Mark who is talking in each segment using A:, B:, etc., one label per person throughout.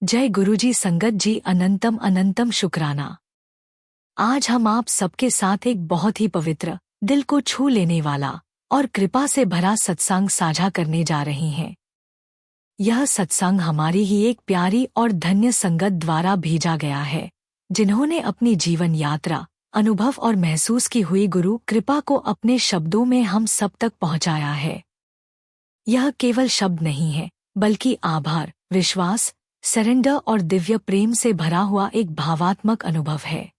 A: जय गुरुजी संगत जी, अनंतम अनंतम शुक्राना। आज हम आप सबके साथ एक बहुत ही पवित्र, दिल को छू लेने वाला और कृपा से भरा सत्संग साझा करने जा रहे हैं। यह सत्संग हमारी ही एक प्यारी और धन्य संगत द्वारा भेजा गया है, जिन्होंने अपनी जीवन यात्रा, अनुभव और महसूस की हुई गुरु कृपा को अपने शब्दों में हम सब तक पहुंचाया है। यह केवल शब्द नहीं है, बल्कि आभार, विश्वास, सरेंडर और दिव्य प्रेम से भरा हुआ एक भावात्मक अनुभव है।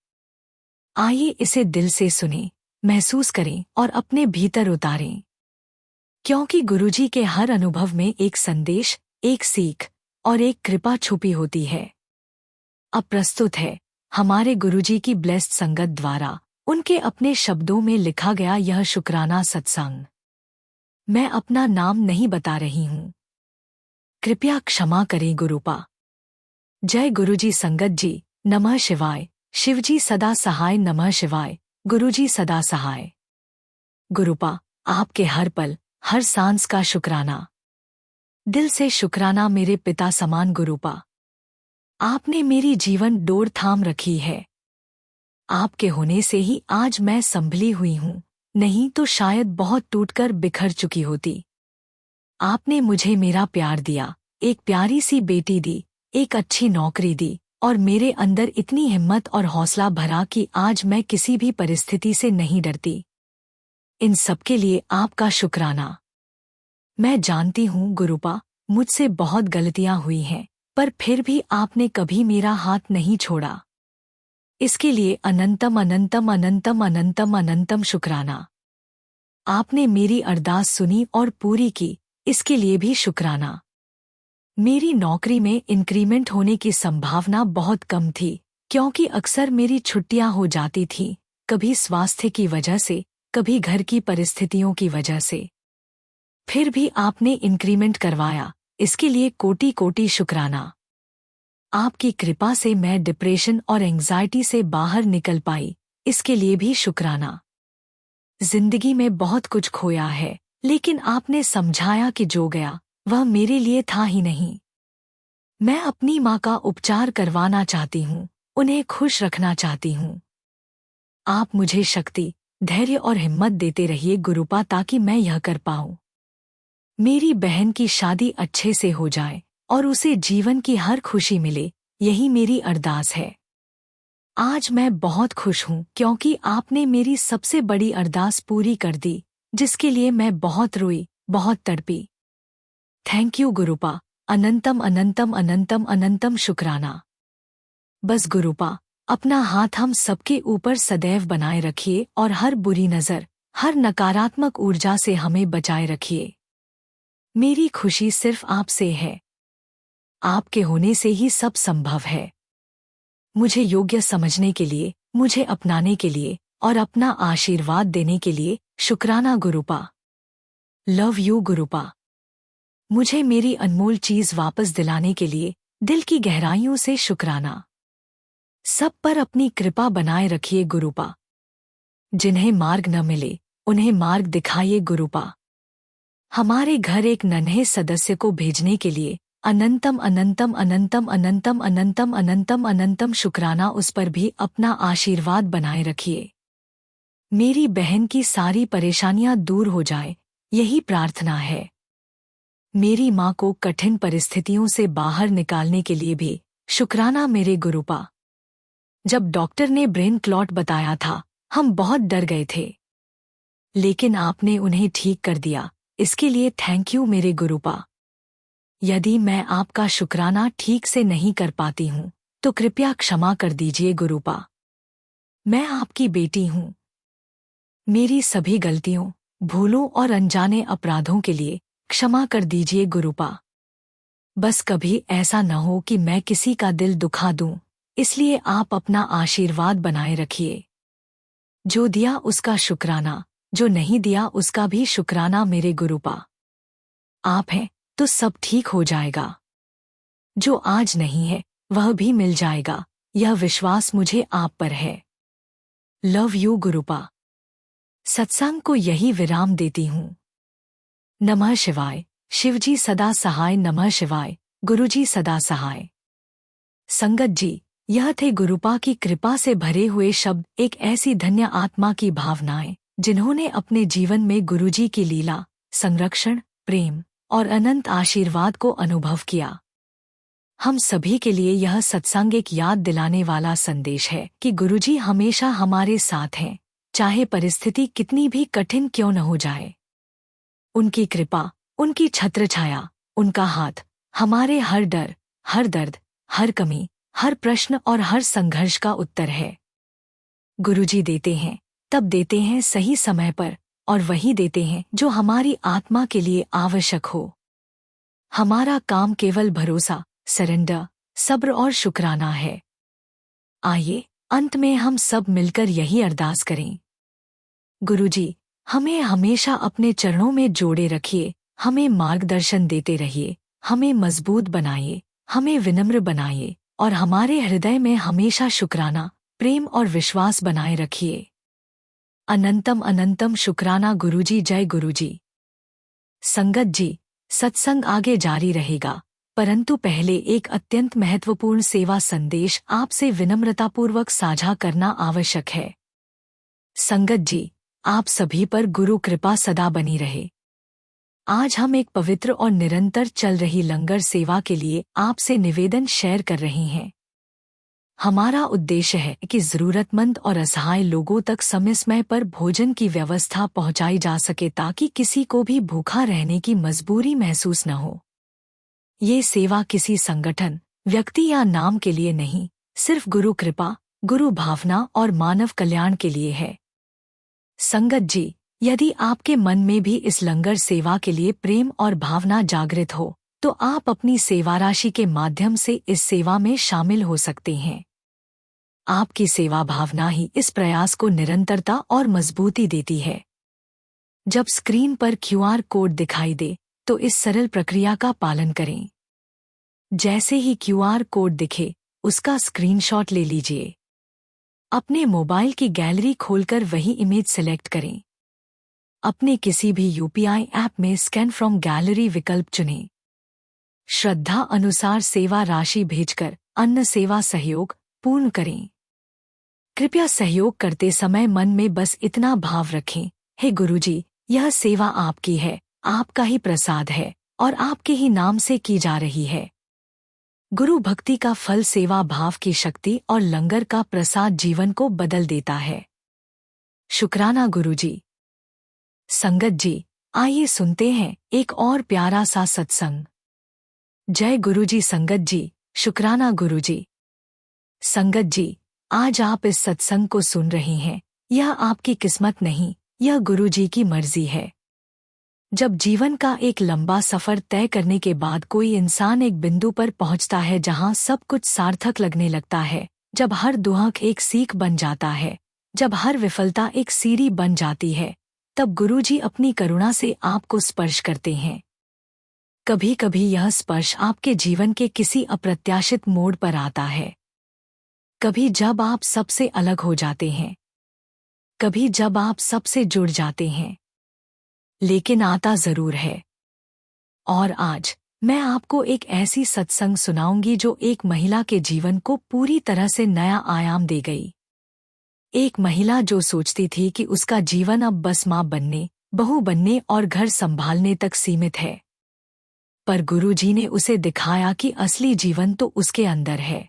A: आइए इसे दिल से सुनें, महसूस करें और अपने भीतर उतारें, क्योंकि गुरुजी के हर अनुभव में एक संदेश, एक सीख और एक कृपा छुपी होती है। अब प्रस्तुत है हमारे गुरुजी की ब्लेस्ड संगत द्वारा उनके अपने शब्दों में लिखा गया यह शुक्राना सत्संग। मैं अपना नाम नहीं बता रही हूँ, कृपया क्षमा करें गुरुपा। जय गुरुजी संगत जी, नमः शिवाय। शिवजी सदा सहाय, नमः शिवाय। गुरुजी सदा सहाय। गुरुपा, आपके हर पल, हर सांस का शुक्राना। दिल से शुक्राना मेरे पिता समान गुरुपा। आपने मेरी जीवन डोर थाम रखी है। आपके होने से ही आज मैं संभली हुई हूँ, नहीं तो शायद बहुत टूटकर बिखर चुकी होती। आपने मुझे मेरा प्यार दिया, एक प्यारी सी बेटी दी, एक अच्छी नौकरी दी और मेरे अंदर इतनी हिम्मत और हौसला भरा कि आज मैं किसी भी परिस्थिति से नहीं डरती। इन सब के लिए आपका शुक्राना। मैं जानती हूँ गुरुपा, मुझसे बहुत गलतियाँ हुई हैं, पर फिर भी आपने कभी मेरा हाथ नहीं छोड़ा। इसके लिए अनंतम अनंतम अनंतम अनंतम अनंतम शुक्राना। आपने मेरी अरदास सुनी और पूरी की, इसके लिए भी शुक्राना। मेरी नौकरी में इंक्रीमेंट होने की संभावना बहुत कम थी, क्योंकि अक्सर मेरी छुट्टियां हो जाती थीं, कभी स्वास्थ्य की वजह से, कभी घर की परिस्थितियों की वजह से। फिर भी आपने इंक्रीमेंट करवाया, इसके लिए कोटि कोटि शुक्राना। आपकी कृपा से मैं डिप्रेशन और एंग्जाइटी से बाहर निकल पाई, इसके लिए भी शुक्राना। जिंदगी में बहुत कुछ खोया है, लेकिन आपने समझाया कि जो गया वह मेरे लिए था ही नहीं। मैं अपनी माँ का उपचार करवाना चाहती हूँ, उन्हें खुश रखना चाहती हूँ। आप मुझे शक्ति, धैर्य और हिम्मत देते रहिए गुरुपा, ताकि मैं यह कर पाऊँ। मेरी बहन की शादी अच्छे से हो जाए और उसे जीवन की हर खुशी मिले, यही मेरी अरदास है। आज मैं बहुत खुश हूँ, क्योंकि आपने मेरी सबसे बड़ी अरदास पूरी कर दी, जिसके लिए मैं बहुत रोई, बहुत तड़पी। थैंक यू गुरुपा, अनंतम अनंतम अनंतम अनंतम शुक्राना। बस गुरुपा, अपना हाथ हम सबके ऊपर सदैव बनाए रखिए और हर बुरी नज़र, हर नकारात्मक ऊर्जा से हमें बचाए रखिए। मेरी खुशी सिर्फ आपसे है। आपके होने से ही सब संभव है। मुझे योग्य समझने के लिए, मुझे अपनाने के लिए और अपना आशीर्वाद देने के लिए शुक्राना गुरुपा। Love you गुरुपा। मुझे मेरी अनमोल चीज वापस दिलाने के लिए दिल की गहराइयों से शुक्राना। सब पर अपनी कृपा बनाए रखिए गुरुपा। जिन्हें मार्ग न मिले, उन्हें मार्ग दिखाइए गुरुपा। हमारे घर एक नन्हे सदस्य को भेजने के लिए अनंतम अनंतम अनंतम अनंतम अनंतम अनंतम अनंतम शुक्राना। उस पर भी अपना आशीर्वाद बनाए रखिए। मेरी बहन की सारी परेशानियां दूर हो जाए, यही प्रार्थना है। मेरी माँ को कठिन परिस्थितियों से बाहर निकालने के लिए भी शुक्राना मेरे गुरुपा। जब डॉक्टर ने ब्रेन क्लॉट बताया था, हम बहुत डर गए थे, लेकिन आपने उन्हें ठीक कर दिया, इसके लिए थैंक यू मेरे गुरुपा। यदि मैं आपका शुक्राना ठीक से नहीं कर पाती हूँ, तो कृपया क्षमा कर दीजिए गुरुपा। मैं आपकी बेटी हूँ। मेरी सभी गलतियों, भूलों और अनजाने अपराधों के लिए क्षमा कर दीजिए गुरुपा। बस कभी ऐसा न हो कि मैं किसी का दिल दुखा दूं, इसलिए आप अपना आशीर्वाद बनाए रखिए। जो दिया उसका शुक्राना, जो नहीं दिया उसका भी शुक्राना मेरे गुरुपा। आप हैं तो सब ठीक हो जाएगा। जो आज नहीं है वह भी मिल जाएगा, यह विश्वास मुझे आप पर है। Love you गुरुपा। सत्संग को यही विराम देती हूँ। नमः शिवाय। शिवजी सदा सहाय, नमः शिवाय। गुरुजी सदा सहाय। संगत जी, यह थे गुरुपा की कृपा से भरे हुए शब्द, एक ऐसी धन्य आत्मा की भावनाएं जिन्होंने अपने जीवन में गुरुजी की लीला, संरक्षण, प्रेम और अनंत आशीर्वाद को अनुभव किया। हम सभी के लिए यह सत्संग एक याद दिलाने वाला संदेश है कि गुरुजी हमेशा हमारे साथ हैं, चाहे परिस्थिति कितनी भी कठिन क्यों न हो जाए। उनकी कृपा, उनकी छत्रछाया, उनका हाथ हमारे हर डर, हर दर्द, हर कमी, हर प्रश्न और हर संघर्ष का उत्तर है। गुरुजी देते हैं, तब देते हैं सही समय पर, और वही देते हैं जो हमारी आत्मा के लिए आवश्यक हो। हमारा काम केवल भरोसा, सरेंडर, सब्र और शुक्राना है। आइए अंत में हम सब मिलकर यही अरदास करें। गुरुजी, हमें हमेशा अपने चरणों में जोड़े रखिए, हमें मार्गदर्शन देते रहिए, हमें मजबूत बनाइए, हमें विनम्र बनाइए और हमारे हृदय में हमेशा शुक्राना, प्रेम और विश्वास बनाए रखिए। अनंतम अनंतम शुक्राना गुरुजी। जय गुरुजी। संगत जी, सत्संग आगे जारी रहेगा, परंतु पहले एक अत्यंत महत्वपूर्ण सेवा संदेश आपसे विनम्रतापूर्वक साझा करना आवश्यक है। संगत जी, आप सभी पर गुरु कृपा सदा बनी रहे। आज हम एक पवित्र और निरंतर चल रही लंगर सेवा के लिए आपसे निवेदन शेयर कर रहे हैं। हमारा उद्देश्य है कि जरूरतमंद और असहाय लोगों तक समय समय पर भोजन की व्यवस्था पहुंचाई जा सके ताकि किसी को भी भूखा रहने की मजबूरी महसूस न हो। ये सेवा किसी संगठन, व्यक्ति या नाम के लिए नहीं, सिर्फ गुरु कृपा, गुरु भावना और मानव कल्याण के लिए है। संगत जी, यदि आपके मन में भी इस लंगर सेवा के लिए प्रेम और भावना जागृत हो, तो आप अपनी सेवा राशि के माध्यम से इस सेवा में शामिल हो सकते हैं। आपकी सेवा भावना ही इस प्रयास को निरंतरता और मजबूती देती है। जब स्क्रीन पर QR कोड दिखाई दे, तो इस सरल प्रक्रिया का पालन करें। जैसे ही QR कोड दिखे, उसका स्क्रीनशॉट ले लीजिए। अपने मोबाइल की गैलरी खोलकर वही इमेज सिलेक्ट करें। अपने किसी भी UPI ऐप में स्कैन फ्रॉम गैलरी विकल्प चुनें। श्रद्धा अनुसार सेवा राशि भेजकर अन्न सेवा सहयोग पूर्ण करें। कृपया सहयोग करते समय मन में बस इतना भाव रखें, हे गुरुजी, यह सेवा आपकी है, आपका ही प्रसाद है और आपके ही नाम से की जा रही है। गुरु भक्ति का फल सेवा भाव की शक्ति और लंगर का प्रसाद जीवन को बदल देता है। शुक्राना गुरुजी। संगत जी, आइए सुनते हैं एक और प्यारा सा सत्संग। जय गुरुजी। संगत जी, शुक्राना गुरुजी। संगत जी, आज आप इस सत्संग को सुन रहे हैं, यह आपकी किस्मत नहीं, यह गुरुजी की मर्जी है। जब जीवन का एक लंबा सफर तय करने के बाद कोई इंसान एक बिंदु पर पहुंचता है जहां सब कुछ सार्थक लगने लगता है, जब हर दुख एक सीख बन जाता है, जब हर विफलता एक सीढ़ी बन जाती है, तब गुरुजी अपनी करुणा से आपको स्पर्श करते हैं। कभी कभी यह स्पर्श आपके जीवन के किसी अप्रत्याशित मोड़ पर आता है। कभी जब आप सबसे अलग हो जाते हैं, कभी जब आप सबसे जुड़ जाते हैं, लेकिन आता जरूर है। और आज मैं आपको एक ऐसी सत्संग सुनाऊंगी जो एक महिला के जीवन को पूरी तरह से नया आयाम दे गई। एक महिला जो सोचती थी कि उसका जीवन अब बस मां बनने, बहू बनने और घर संभालने तक सीमित है, पर गुरुजी ने उसे दिखाया कि असली जीवन तो उसके अंदर है।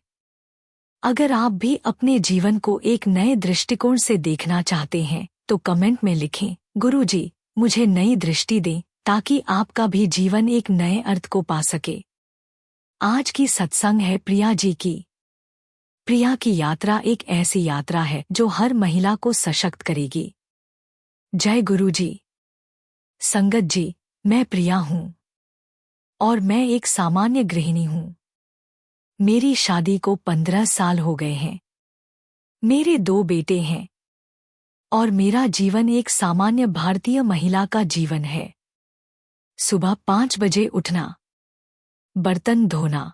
A: अगर आप भी अपने जीवन को एक नए दृष्टिकोण से देखना चाहते हैं, तो कमेंट में लिखें, गुरुजी, मुझे नई दृष्टि दें, ताकि आपका भी जीवन एक नए अर्थ को पा सके। आज की सत्संग है प्रिया जी की। प्रिया की यात्रा एक ऐसी यात्रा है जो हर महिला को सशक्त करेगी। जय गुरुजी। संगत जी, मैं प्रिया हूँ और मैं एक सामान्य गृहिणी हूँ। मेरी शादी को 15 साल हो गए हैं। मेरे 2 बेटे हैं और मेरा जीवन एक सामान्य भारतीय महिला का जीवन है। सुबह 5 बजे उठना, बर्तन धोना,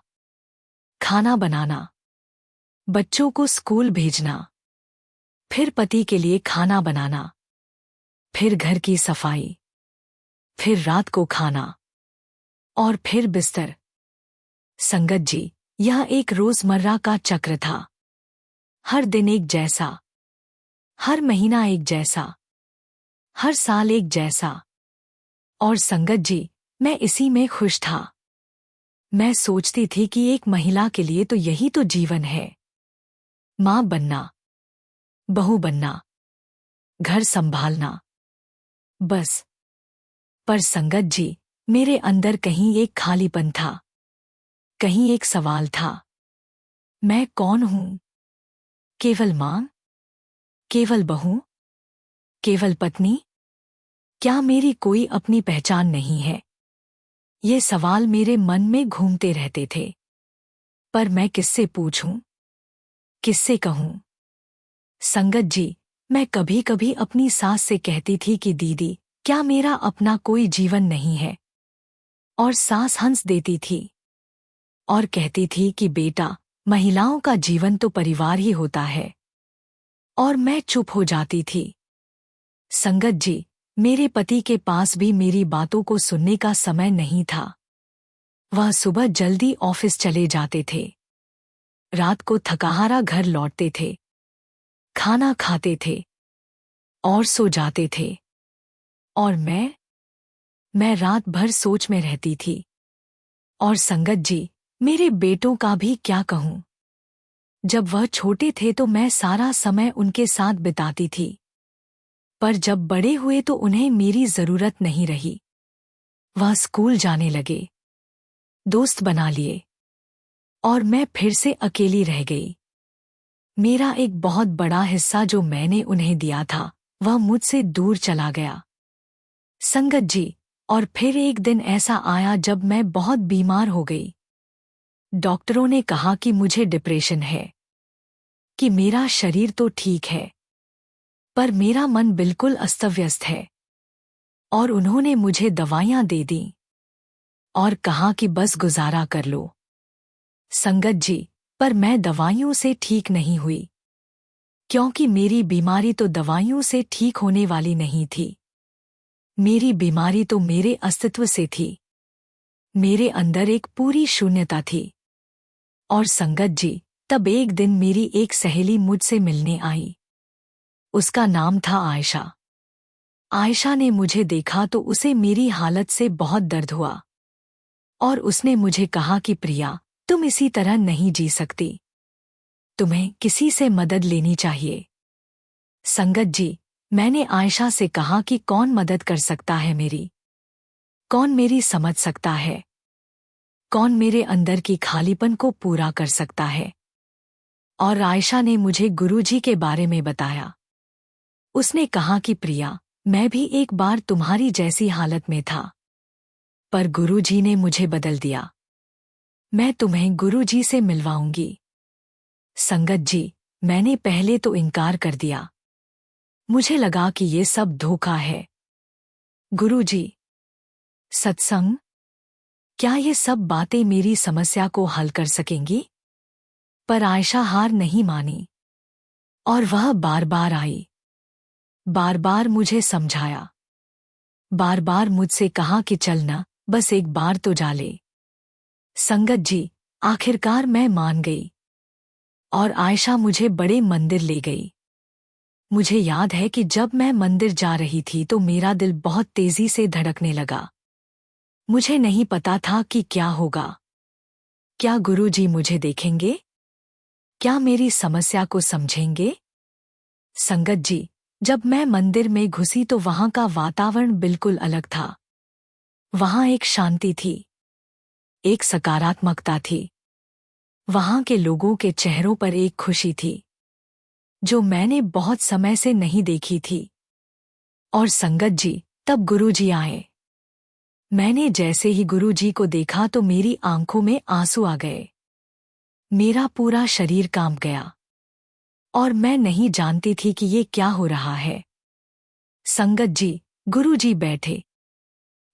A: खाना बनाना, बच्चों को स्कूल भेजना, फिर पति के लिए खाना बनाना, फिर घर की सफाई, फिर रात को खाना और फिर बिस्तर। संगत जी, यह एक रोजमर्रा का चक्र था। हर दिन एक जैसा, हर महीना एक जैसा, हर साल एक जैसा। और संगत जी, मैं इसी में खुश था। मैं सोचती थी कि एक महिला के लिए तो यही तो जीवन है। माँ बनना, बहू बनना, घर संभालना, बस। पर संगत जी, मेरे अंदर कहीं एक खालीपन था। कहीं एक सवाल था। मैं कौन हूं? केवल माँ? केवल बहू? केवल पत्नी? क्या मेरी कोई अपनी पहचान नहीं है? ये सवाल मेरे मन में घूमते रहते थे। पर मैं किससे पूछूं? किससे कहूं? संगत जी, मैं कभी कभी अपनी सास से कहती थी कि दीदी, क्या मेरा अपना कोई जीवन नहीं है? और सास हंस देती थी और कहती थी कि बेटा, महिलाओं का जीवन तो परिवार ही होता है। और मैं चुप हो जाती थी। संगत जी, मेरे पति के पास भी मेरी बातों को सुनने का समय नहीं था। वह सुबह जल्दी ऑफिस चले जाते थे। रात को थकाहारा घर लौटते थे। खाना खाते थे और सो जाते थे। और मैं रात भर सोच में रहती थी। और संगत जी, मेरे बेटों का भी क्या कहूं? जब वह छोटे थे तो मैं सारा समय उनके साथ बिताती थी। पर जब बड़े हुए तो उन्हें मेरी जरूरत नहीं रही। वह स्कूल जाने लगे, दोस्त बना लिए, और मैं फिर से अकेली रह गई। मेरा एक बहुत बड़ा हिस्सा जो मैंने उन्हें दिया था, वह मुझसे दूर चला गया। संगत जी, और फिर एक दिन ऐसा आया जब मैं बहुत बीमार हो गई। डॉक्टरों ने कहा कि मुझे डिप्रेशन है, कि मेरा शरीर तो ठीक है, पर मेरा मन बिल्कुल अस्त-व्यस्त है। और उन्होंने मुझे दवाइयां दे दी और कहा कि बस गुजारा कर लो। संगत जी, पर मैं दवाइयों से ठीक नहीं हुई, क्योंकि मेरी बीमारी तो दवाइयों से ठीक होने वाली नहीं थी। मेरी बीमारी तो मेरे अस्तित्व से थी। मेरे अंदर एक पूरी शून्यता थी। और संगत जी, तब एक दिन मेरी एक सहेली मुझसे मिलने आई। उसका नाम था आयशा। आयशा ने मुझे देखा तो उसे मेरी हालत से बहुत दर्द हुआ। और उसने मुझे कहा कि प्रिया, तुम इसी तरह नहीं जी सकती। तुम्हें किसी से मदद लेनी चाहिए। संगत जी, मैंने आयशा से कहा कि कौन मदद कर सकता है मेरी? कौन मेरी समझ सकता है? कौन मेरे अंदर की खालीपन को पूरा कर सकता है? और आयशा ने मुझे गुरुजी के बारे में बताया। उसने कहा कि प्रिया, मैं भी एक बार तुम्हारी जैसी हालत में था, पर गुरुजी ने मुझे बदल दिया। मैं तुम्हें गुरुजी से मिलवाऊंगी। संगत जी, मैंने पहले तो इनकार कर दिया। मुझे लगा कि ये सब धोखा है। गुरुजी, सत्संग, क्या ये सब बातें मेरी समस्या को हल कर सकेंगी? पर आयशा हार नहीं मानी और वह बार बार आई। बार बार मुझे समझाया। बार बार मुझसे कहा कि चलना, बस एक बार तो जा ले। संगत जी, आखिरकार मैं मान गई और आयशा मुझे बड़े मंदिर ले गई। मुझे याद है कि जब मैं मंदिर जा रही थी तो मेरा दिल बहुत तेजी से धड़कने लगा। मुझे नहीं पता था कि क्या होगा। क्या गुरुजी मुझे देखेंगे? क्या मेरी समस्या को समझेंगे? संगत जी, जब मैं मंदिर में घुसी तो वहां का वातावरण बिल्कुल अलग था। वहां एक शांति थी, एक सकारात्मकता थी। वहां के लोगों के चेहरों पर एक खुशी थी, जो मैंने बहुत समय से नहीं देखी थी। और संगत जी, तब गुरुजी आए। मैंने जैसे ही गुरुजी को देखा तो मेरी आंखों में आंसू आ गए। मेरा पूरा शरीर कांप गया और मैं नहीं जानती थी कि ये क्या हो रहा है। संगत जी, गुरुजी बैठे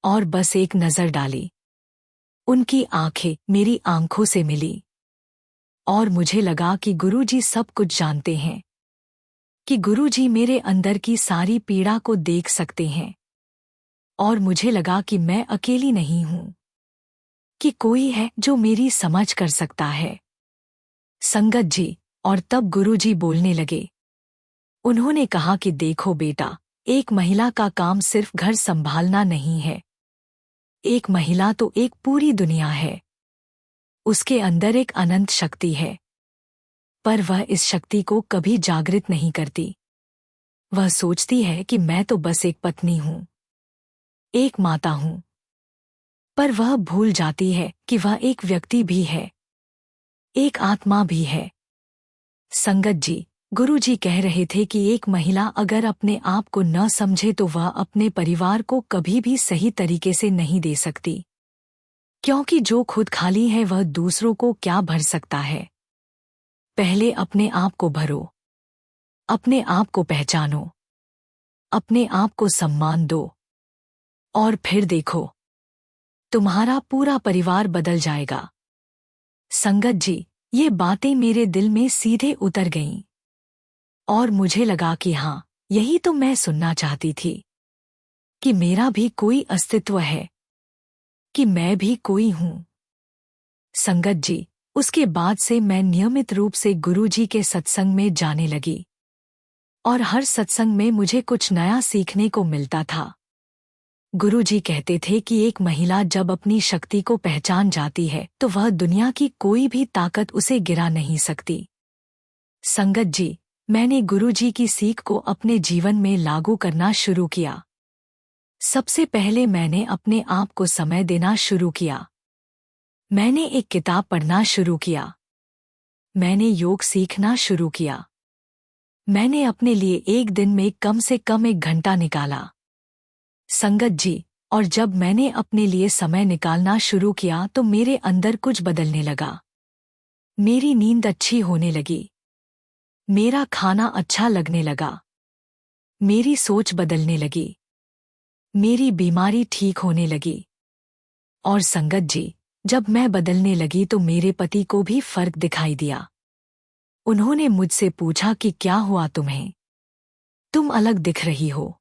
A: और बस एक नजर डाली। उनकी आंखें मेरी आंखों से मिली और मुझे लगा कि गुरुजी सब कुछ जानते हैं, कि गुरुजी मेरे अंदर की सारी पीड़ा को देख सकते हैं। और मुझे लगा कि मैं अकेली नहीं हूं। कि कोई है जो मेरी समझ कर सकता है। संगत जी, और तब गुरुजी बोलने लगे। उन्होंने कहा कि देखो बेटा, एक महिला का काम सिर्फ घर संभालना नहीं है। एक महिला तो एक पूरी दुनिया है। उसके अंदर एक अनंत शक्ति है, पर वह इस शक्ति को कभी जागृत नहीं करती। वह सोचती है कि मैं तो बस एक पत्नी हूँ, एक माता हूँ, पर वह भूल जाती है कि वह एक व्यक्ति भी है, एक आत्मा भी है। संगत जी, गुरुजी कह रहे थे कि एक महिला अगर अपने आप को न समझे तो वह अपने परिवार को कभी भी सही तरीके से नहीं दे सकती, क्योंकि जो खुद खाली है वह दूसरों को क्या भर सकता है। पहले अपने आप को भरो, अपने आप को पहचानो, अपने आप को सम्मान दो, और फिर देखो, तुम्हारा पूरा परिवार बदल जाएगा। संगत जी, ये बातें मेरे दिल में सीधे उतर गईं, और मुझे लगा कि हाँ, यही तो मैं सुनना चाहती थी, कि मेरा भी कोई अस्तित्व है, कि मैं भी कोई हूँ। संगत जी, उसके बाद से मैं नियमित रूप से गुरुजी के सत्संग में जाने लगी, और हर सत्संग में मुझे कुछ नया सीखने को मिलता था। गुरुजी कहते थे कि एक महिला जब अपनी शक्ति को पहचान जाती है तो वह दुनिया की कोई भी ताकत उसे गिरा नहीं सकती। संगत जी, मैंने गुरुजी की सीख को अपने जीवन में लागू करना शुरू किया। सबसे पहले मैंने अपने आप को समय देना शुरू किया। मैंने एक किताब पढ़ना शुरू किया। मैंने योग सीखना शुरू किया। मैंने अपने लिए एक दिन में कम से कम 1 घंटा निकाला। संगत जी, और जब मैंने अपने लिए समय निकालना शुरू किया तो मेरे अंदर कुछ बदलने लगा। मेरी नींद अच्छी होने लगी। मेरा खाना अच्छा लगने लगा। मेरी सोच बदलने लगी। मेरी बीमारी ठीक होने लगी। और संगत जी, जब मैं बदलने लगी तो मेरे पति को भी फर्क दिखाई दिया। उन्होंने मुझसे पूछा कि क्या हुआ तुम्हें? तुम अलग दिख रही हो।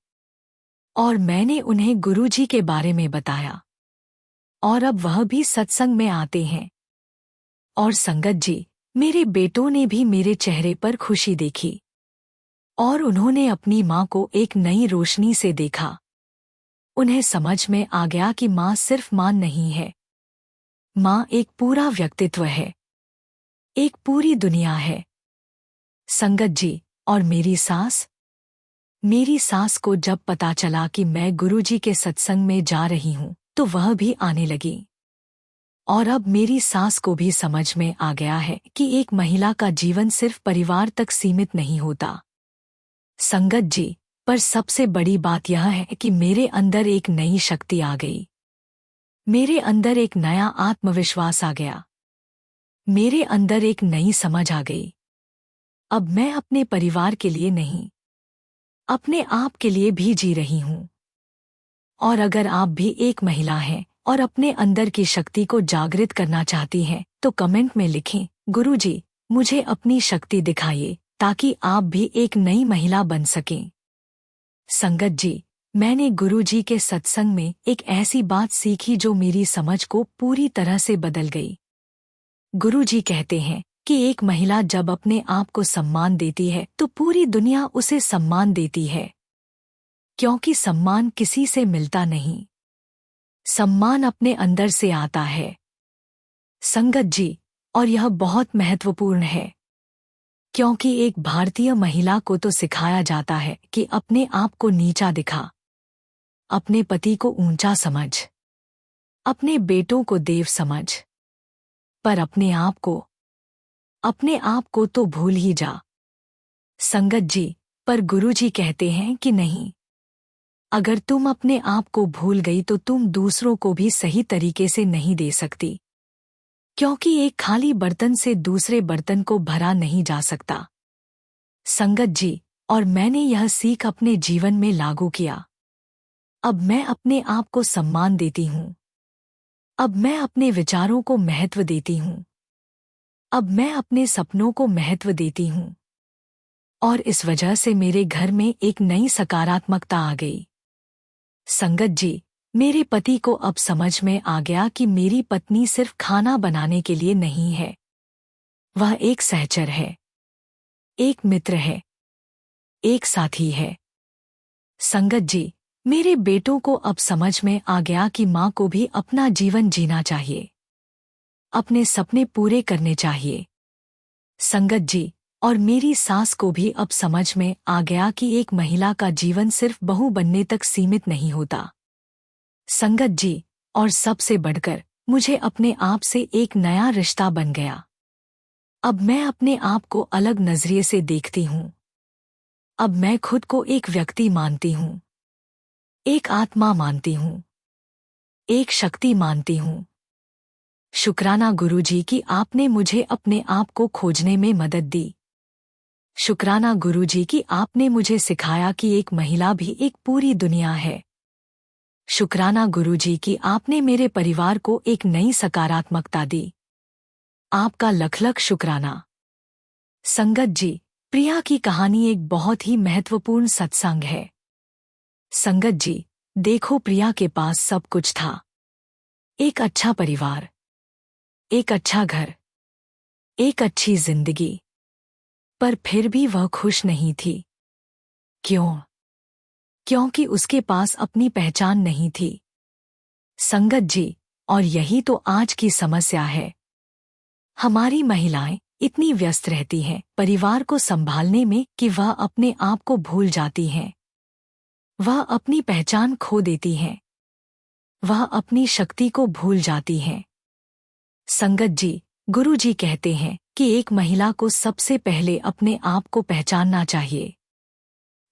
A: और मैंने उन्हें गुरुजी के बारे में बताया, और अब वह भी सत्संग में आते हैं। और संगत जी, मेरे बेटों ने भी मेरे चेहरे पर खुशी देखी, और उन्होंने अपनी माँ को एक नई रोशनी से देखा। उन्हें समझ में आ गया कि माँ सिर्फ माँ नहीं है, माँ एक पूरा व्यक्तित्व है, एक पूरी दुनिया है। संगत जी, और मेरी सास को जब पता चला कि मैं गुरुजी के सत्संग में जा रही हूँ तो वह भी आने लगी। और अब मेरी सास को भी समझ में आ गया है कि एक महिला का जीवन सिर्फ परिवार तक सीमित नहीं होता। संगत जी, पर सबसे बड़ी बात यह है कि मेरे अंदर एक नई शक्ति आ गई। मेरे अंदर एक नया आत्मविश्वास आ गया। मेरे अंदर एक नई समझ आ गई। अब मैं अपने परिवार के लिए नहीं, अपने आप के लिए भी जी रही हूँ। और अगर आप भी एक महिला हैं और अपने अंदर की शक्ति को जागृत करना चाहती हैं तो कमेंट में लिखें, गुरुजी, मुझे अपनी शक्ति दिखाइए, ताकि आप भी एक नई महिला बन सकें। संगत जी, मैंने गुरुजी के सत्संग में एक ऐसी बात सीखी जो मेरी समझ को पूरी तरह से बदल गई। गुरुजी कहते हैं कि एक महिला जब अपने आप को सम्मान देती है तो पूरी दुनिया उसे सम्मान देती है, क्योंकि सम्मान किसी से मिलता नहीं, सम्मान अपने अंदर से आता है। संगत जी, और यह बहुत महत्वपूर्ण है, क्योंकि एक भारतीय महिला को तो सिखाया जाता है कि अपने आप को नीचा दिखा, अपने पति को ऊंचा समझ, अपने बेटों को देव समझ, पर अपने आप को तो भूल ही जा। संगत जी, पर गुरुजी कहते हैं कि नहीं, अगर तुम अपने आप को भूल गई तो तुम दूसरों को भी सही तरीके से नहीं दे सकती, क्योंकि एक खाली बर्तन से दूसरे बर्तन को भरा नहीं जा सकता। संगत जी, और मैंने यह सीख अपने जीवन में लागू किया। अब मैं अपने आप को सम्मान देती हूँ। अब मैं अपने विचारों को महत्व देती हूँ। अब मैं अपने सपनों को महत्व देती हूँ। और इस वजह से मेरे घर में एक नई सकारात्मकता आ गई। संगत जी, मेरे पति को अब समझ में आ गया कि मेरी पत्नी सिर्फ खाना बनाने के लिए नहीं है। वह एक सहचर है, एक मित्र है, एक साथी है। संगत जी, मेरे बेटों को अब समझ में आ गया कि माँ को भी अपना जीवन जीना चाहिए, अपने सपने पूरे करने चाहिए। संगत जी, और मेरी सास को भी अब समझ में आ गया कि एक महिला का जीवन सिर्फ बहू बनने तक सीमित नहीं होता। संगत जी, और सबसे बढ़कर मुझे अपने आप से एक नया रिश्ता बन गया। अब मैं अपने आप को अलग नजरिए से देखती हूँ। अब मैं खुद को एक व्यक्ति मानती हूँ, एक आत्मा मानती हूँ, एक शक्ति मानती हूँ। शुक्राना गुरुजी कि आपने मुझे अपने आप को खोजने में मदद दी। शुक्राना गुरुजी कि आपने मुझे सिखाया कि एक महिला भी एक पूरी दुनिया है। शुक्राना गुरुजी कि आपने मेरे परिवार को एक नई सकारात्मकता दी। आपका लख लख शुक्राना। संगत जी, प्रिया की कहानी एक बहुत ही महत्वपूर्ण सत्संग है। संगत जी, देखो प्रिया के पास सब कुछ था। एक अच्छा परिवार, एक अच्छा घर, एक अच्छी जिंदगी, पर फिर भी वह खुश नहीं थी। क्यों? क्योंकि उसके पास अपनी पहचान नहीं थी। संगत जी, और यही तो आज की समस्या है। हमारी महिलाएं इतनी व्यस्त रहती हैं परिवार को संभालने में कि वह अपने आप को भूल जाती हैं। वह अपनी पहचान खो देती हैं। वह अपनी शक्ति को भूल जाती हैं। संगत जी, गुरुजी कहते हैं कि एक महिला को सबसे पहले अपने आप को पहचानना चाहिए,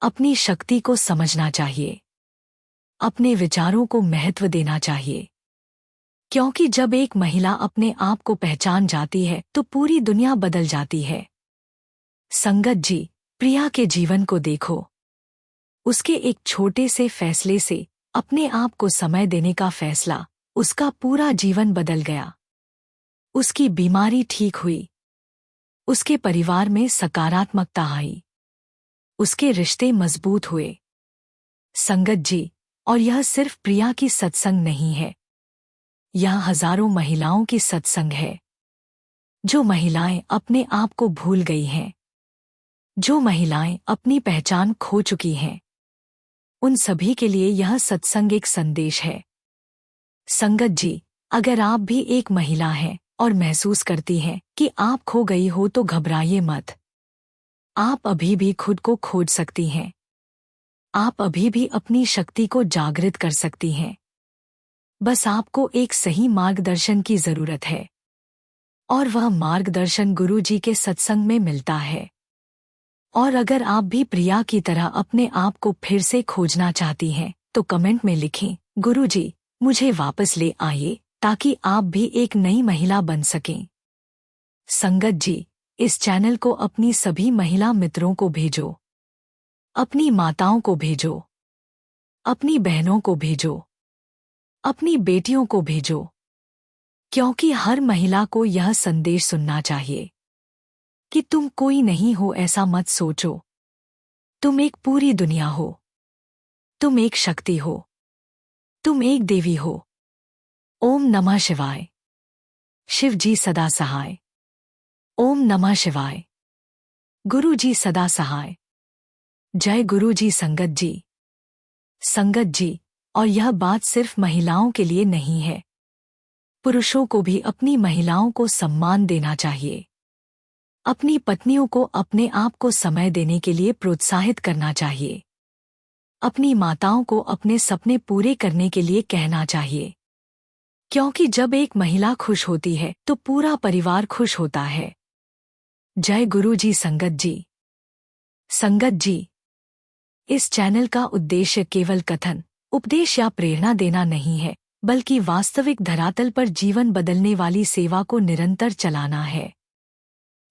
A: अपनी शक्ति को समझना चाहिए, अपने विचारों को महत्व देना चाहिए। क्योंकि जब एक महिला अपने आप को पहचान जाती है तो पूरी दुनिया बदल जाती है। संगत जी, प्रिया के जीवन को देखो। उसके एक छोटे से फैसले से, अपने आप को समय देने का फैसला, उसका पूरा जीवन बदल गया। उसकी बीमारी ठीक हुई। उसके परिवार में सकारात्मकता आई। उसके रिश्ते मजबूत हुए। संगत जी, और यह सिर्फ प्रिया की सत्संग नहीं है, यह हजारों महिलाओं की सत्संग है। जो महिलाएं अपने आप को भूल गई हैं, जो महिलाएं अपनी पहचान खो चुकी हैं, उन सभी के लिए यह सत्संग एक संदेश है। संगत जी, अगर आप भी एक महिला हैं और महसूस करती हैं कि आप खो गई हो तो घबराइए मत। आप अभी भी खुद को खोज सकती हैं। आप अभी भी अपनी शक्ति को जागृत कर सकती हैं। बस आपको एक सही मार्गदर्शन की जरूरत है, और वह मार्गदर्शन गुरुजी के सत्संग में मिलता है। और अगर आप भी प्रिया की तरह अपने आप को फिर से खोजना चाहती हैं तो कमेंट में लिखें, गुरुजी मुझे वापस ले आइए, ताकि आप भी एक नई महिला बन सकें। संगत जी, इस चैनल को अपनी सभी महिला मित्रों को भेजो, अपनी माताओं को भेजो, अपनी बहनों को भेजो, अपनी बेटियों को भेजो, क्योंकि हर महिला को यह संदेश सुनना चाहिए कि तुम कोई नहीं हो ऐसा मत सोचो। तुम एक पूरी दुनिया हो। तुम एक शक्ति हो। तुम एक देवी हो। ओम नमः शिवाय। शिव जी सदा सहाय। ओम नमः शिवाय। गुरु जी सदा सहाय। जय गुरु जी। संगत जी, संगत जी, और यह बात सिर्फ महिलाओं के लिए नहीं है। पुरुषों को भी अपनी महिलाओं को सम्मान देना चाहिए। अपनी पत्नियों को अपने आप को समय देने के लिए प्रोत्साहित करना चाहिए। अपनी माताओं को अपने सपने पूरे करने के लिए कहना चाहिए। क्योंकि जब एक महिला खुश होती है तो पूरा परिवार खुश होता है। जय गुरु जी। संगत जी, संगत जी, इस चैनल का उद्देश्य केवल कथन, उपदेश या प्रेरणा देना नहीं है, बल्कि वास्तविक धरातल पर जीवन बदलने वाली सेवा को निरंतर चलाना है।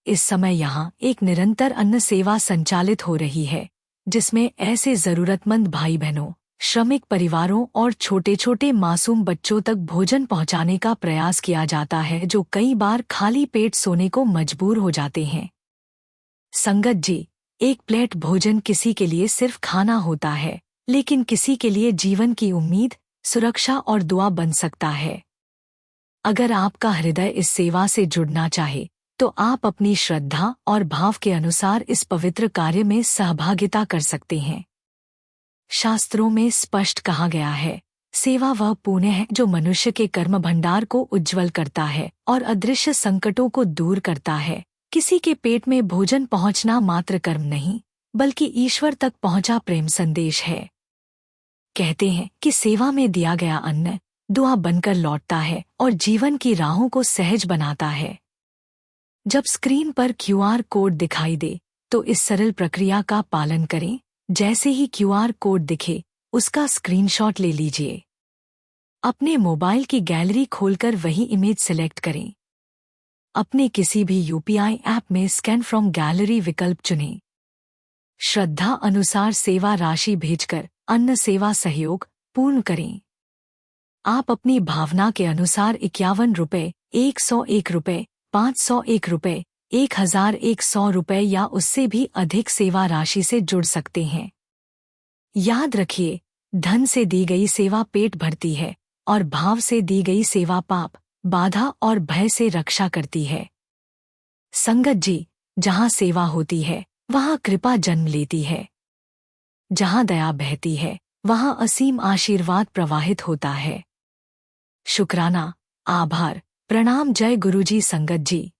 A: इस समय यहाँ एक निरंतर अन्न सेवा संचालित हो रही है, जिसमें ऐसे जरूरतमंद भाई बहनों, श्रमिक परिवारों और छोटे छोटे मासूम बच्चों तक भोजन पहुँचाने का प्रयास किया जाता है, जो कई बार खाली पेट सोने को मजबूर हो जाते हैं। संगत जी, एक प्लेट भोजन किसी के लिए सिर्फ खाना होता है, लेकिन किसी के लिए जीवन की उम्मीद, सुरक्षा और दुआ बन सकता है। अगर आपका हृदय इस सेवा से जुड़ना चाहे तो आप अपनी श्रद्धा और भाव के अनुसार इस पवित्र कार्य में सहभागिता कर सकते हैं। शास्त्रों में स्पष्ट कहा गया है, सेवा वह पुण्य है जो मनुष्य के कर्म भंडार को उज्जवल करता है और अदृश्य संकटों को दूर करता है। किसी के पेट में भोजन पहुंचना मात्र कर्म नहीं, बल्कि ईश्वर तक पहुंचा प्रेम संदेश है। कहते हैं कि सेवा में दिया गया अन्न दुआ बनकर लौटता है और जीवन की राहों को सहज बनाता है। जब स्क्रीन पर क्यूआर कोड दिखाई दे तो इस सरल प्रक्रिया का पालन करें। जैसे ही क्यूआर कोड दिखे, उसका स्क्रीनशॉट ले लीजिए। अपने मोबाइल की गैलरी खोलकर वही इमेज सिलेक्ट करें। अपने किसी भी यूपीआई ऐप में स्कैन फ्रॉम गैलरी विकल्प चुनें। श्रद्धा अनुसार सेवा राशि भेजकर अन्न सेवा सहयोग पूर्ण करें। आप अपनी भावना के अनुसार 51 रुपये, 101 रुपये, 501 रुपये, 1100 रुपये या उससे भी अधिक सेवा राशि से जुड़ सकते हैं। याद रखिए, धन से दी गई सेवा पेट भरती है और भाव से दी गई सेवा पाप, बाधा और भय से रक्षा करती है। संगत जी, जहाँ सेवा होती है वहाँ कृपा जन्म लेती है। जहाँ दया बहती है वहाँ असीम आशीर्वाद प्रवाहित होता है। शुक्राना, आभार, प्रणाम। जय गुरुजी। संगत जी।